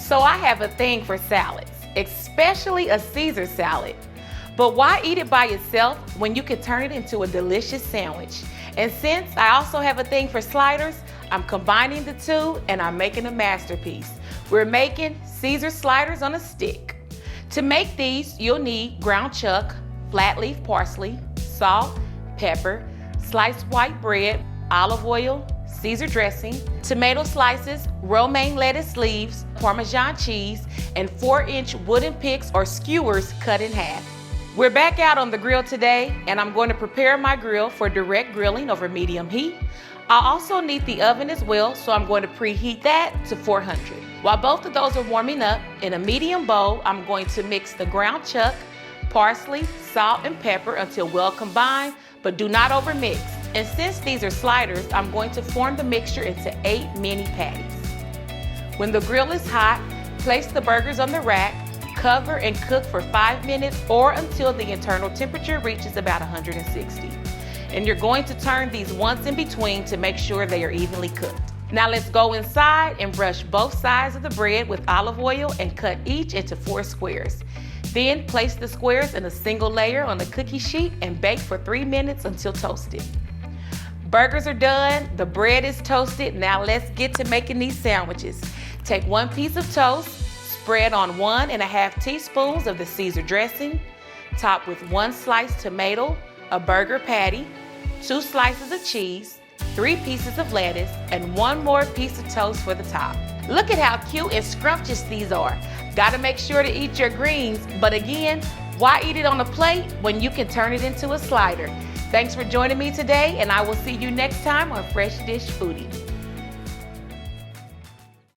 So I have a thing for salads, especially a Caesar salad. But why eat it by itself when you can turn it into a delicious sandwich? And since I also have a thing for sliders, I'm combining the two and I'm making a masterpiece. We're making Caesar sliders on a stick. To make these, you'll need ground chuck, flat leaf parsley, salt, pepper, sliced white bread, olive oil, Caesar dressing, tomato slices, romaine lettuce leaves, Parmesan cheese, and 4-inch wooden picks or skewers cut in half. We're back out on the grill today, and I'm going to prepare my grill for direct grilling over medium heat. I'll also need the oven as well, so I'm going to preheat that to 400. While both of those are warming up, in a medium bowl, I'm going to mix the ground chuck, parsley, salt, and pepper until well combined, but do not overmix. And since these are sliders, I'm going to form the mixture into 8 mini patties. When the grill is hot, place the burgers on the rack, cover and cook for 5 minutes or until the internal temperature reaches about 160. And you're going to turn these once in between to make sure they are evenly cooked. Now let's go inside and brush both sides of the bread with olive oil and cut each into 4 squares. Then place the squares in a single layer on the cookie sheet and bake for 3 minutes until toasted. Burgers are done, the bread is toasted. Now let's get to making these sandwiches. Take 1 piece of toast, spread on 1½ teaspoons of the Caesar dressing, top with 1 sliced tomato, a burger patty, 2 slices of cheese, 3 pieces of lettuce, and 1 more piece of toast for the top. Look at how cute and scrumptious these are. Gotta make sure to eat your greens, but again, why eat it on a plate when you can turn it into a slider? Thanks for joining me today, and I will see you next time on Fresh Dish Foodie.